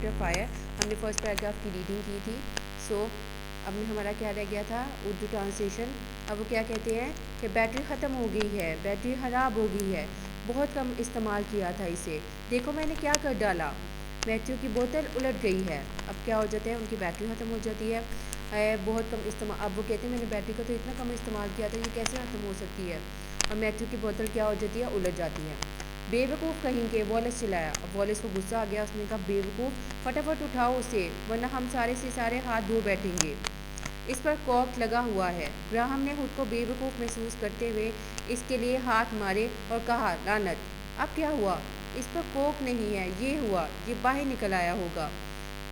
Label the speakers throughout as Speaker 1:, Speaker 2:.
Speaker 1: Chapter 5 ہم نے first paragraph کی ریڈنگ کی تھی. سو اب ہمارا کیا رہ گیا تھا اردو ٹرانسلیشن. اب وہ کیا کہتے ہیں کہ بیٹری ختم ہو گئی ہے, بیٹری خراب ہو گئی ہے, بہت کم استعمال کیا تھا اسے, دیکھو میں نے کیا کر ڈالا, میتھیو کی بوتل الٹ گئی ہے. اب کیا ہو جاتا ہے, ان کی بیٹری ختم ہو جاتی ہے, بہت کم استعمال. اب وہ کہتے ہیں میں نے بیٹری کو تو اتنا کم استعمال کیا تھا, یہ کیسے ختم ہو سکتی ہے. اور میتھیو کی بوتل کیا ہو جاتی ہے, الٹ جاتی ہے. بے وقوف کہیں کے, والیس چلایا. اب والیس کو غصہ آ گیا, اس نے کہا بے وقوف, فٹافٹ اٹھاؤ اسے ورنہ ہم سارے سے سارے ہاتھ دھو بیٹھیں گے. اس پر کارک لگا ہوا ہے. گراہم نے خود کو بے وقوف محسوس کرتے ہوئے اس کے لیے ہاتھ مارے اور کہا لعنت. اب کیا ہوا, اس پر کوک نہیں ہے, یہ ہوا, یہ باہر نکل آیا ہوگا.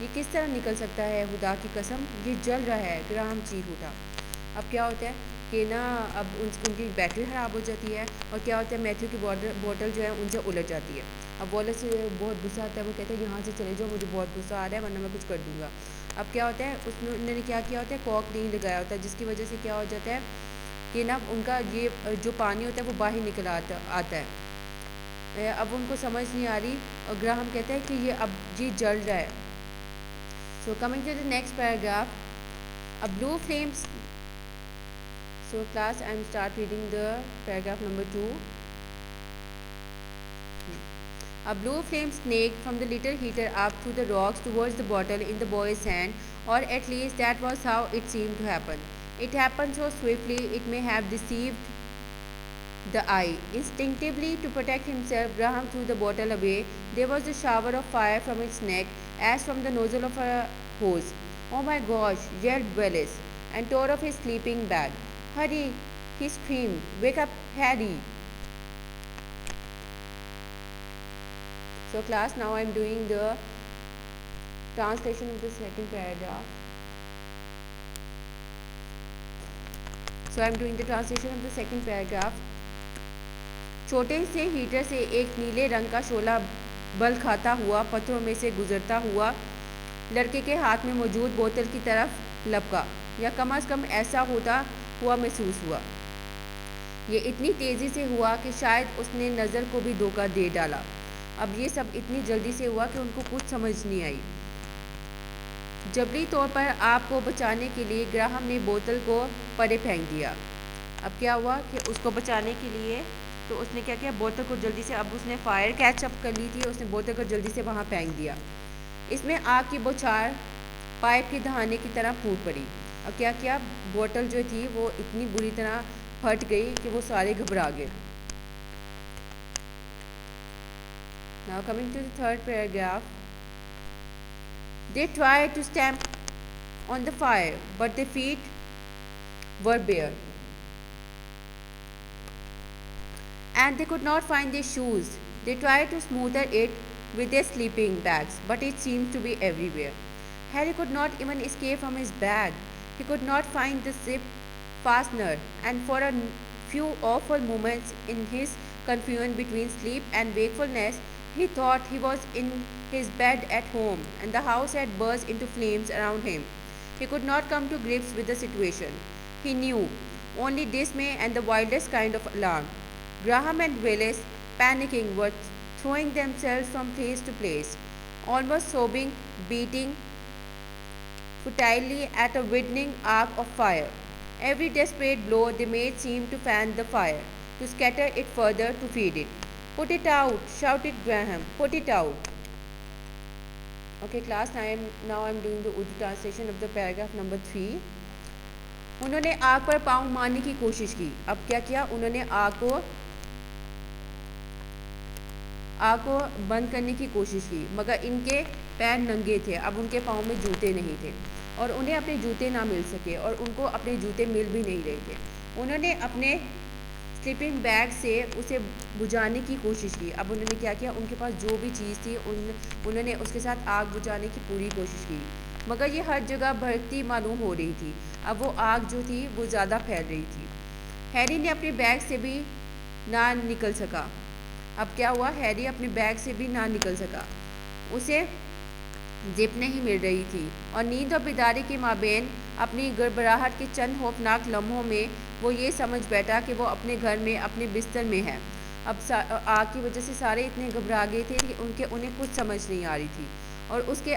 Speaker 1: یہ کس طرح نکل سکتا ہے, خدا کی قسم یہ جل رہا ہے. گراہم چیخ اٹھا. اب کیا ہوتا ہے کہ نا اب ان کی بیٹری خراب ہو جاتی ہے, اور کیا ہوتا ہے میتھیو کی بوٹل جو ہے ان سے الٹ جاتی ہے. اب والیس سے بہت غصہ آتا ہے, وہ کہتے ہیں یہاں سے چلے جاؤ, مجھے بہت غصہ آ رہا ہے ورنہ میں کچھ کر دوں گا. اب کیا ہوتا ہے, انہوں نے کیا کیا ہوتا ہے, کارک نہیں لگایا ہوتا, جس کی وجہ سے کیا ہو جاتا ہے کہ نا ان کا یہ جو پانی ہوتا ہے وہ باہر نکل آتا ہے. اب ان کو سمجھ نہیں آ رہی, اور گراہم کہتا ہے کہ یہ اب یہ جل رہا ہے. So coming to the next paragraph. A blue flames. So class, I am start reading the paragraph number 2. A blue flame snaked from the little heater up through the rocks towards the bottle in the boy's hand, or at least that was how it seemed to happen. It happened so swiftly it may have deceived the eye. Instinctively, to protect himself, Graham threw the bottle away. There was a shower of fire from its neck, as from the nozzle of a hose. "Oh my gosh," yelled Wallace, and tore off his sleeping bag. "Hurry," he screamed. "Wake up, Harry." So class, now I am doing the translation of the second paragraph. So I am doing the translation of the second paragraph. چھوٹے سے heater سے ایک نیلے رنگ کا شعلہ بل کھاتا ہوا پتھروں میں سے گزرتا ہوا لڑکے کے ہاتھ میں موجود بوتل کی طرف لپکا, یا کم از کم ایسا ہوتا ہوا محسوس ہوا. یہ اتنی تیزی سے ہوا کہ شاید اس نے نظر کو بھی دھوکہ دے ڈالا. اب یہ سب اتنی جلدی سے ہوا کہ ان کو کچھ سمجھ نہیں آئی. جبری طور پر آپ کو بچانے کے لیے گراہم نے بوتل کو پرے پھینک دیا. اب کیا ہوا کہ اس کو بچانے کے لیے تو اس نے کیا کیا, بوتل کو جلدی سے, اب اس نے فائر کیچ اپ کر لی تھی, اس نے بوتل کو جلدی سے وہاں پھینک دیا. اس میں آگ کی بوچھار پائپ کے دہانے کی طرح پھوٹ پڑی. اب کیا کیا, بوتل جو تھی وہ اتنی بری طرح پھٹ گئی کہ وہ سارے گھبرا گئے. Now coming to the third paragraph. They tried to stamp on the fire, but their feet were bare, and they could not find their shoes. They tried to smother it with their sleeping bags, but it seemed to be everywhere. Harry could not even escape from his bag. He could not find the zip fastener, and for a few awful moments in his confusion between sleep and wakefulness, he thought he was in his bed at home and the house had burst into flames around him. He could not come to grips with the situation. He knew only dismay and the wildest kind of alarm. Graham and Wallace, panicking, were throwing themselves from place to place, almost sobbing, beating futilely at a widening arc of fire. Every desperate blow they made seemed to fan the fire, to scatter it further, to feed it. "Put it out," shouted Graham. "Put it out." Okay class, now I am doing the Urdu translation of the paragraph number 3. انہوں نے آگ پر پاؤں مارنے کی کوشش کی. اب کیا کیا, انہوں نے آگ کو بند کرنے کی کوشش کی, مگر ان کے پیر ننگے تھے. اب ان کے پاؤں میں جوتے نہیں تھے, اور انہیں اپنے جوتے نہ مل سکے, اور ان کو اپنے جوتے مل بھی نہیں رہے تھے. انہوں نے اپنے سلیپنگ بیگ سے اسے بجھانے کی کوشش کی. اب انہوں نے کیا کیا, ان کے پاس جو بھی چیز تھی انہوں نے اس کے ساتھ آگ بجھانے کی پوری کوشش کی, مگر یہ ہر جگہ بھڑکتی معلوم ہو رہی تھی. اب وہ آگ جو تھی وہ زیادہ پھیل رہی تھی. ہیری نے اپنے بیگ سے بھی نہ نکل سکا. اب کیا ہوا, ہیری اپنے بیگ سے بھی نہ نکل سکا, اسے زپ نہیں مل رہی تھی, اور نیند اور بیداری کے مابین اپنی گڑبڑاہٹ کے چند خوفناک لمحوں میں وہ یہ سمجھ بیٹھا کہ وہ اپنے گھر میں اپنے بستر میں ہے. اب آگ کی وجہ سے سارے اتنے گھبرا گئے تھے کہ انہیں کچھ سمجھ نہیں آ رہی تھی, اور اس کے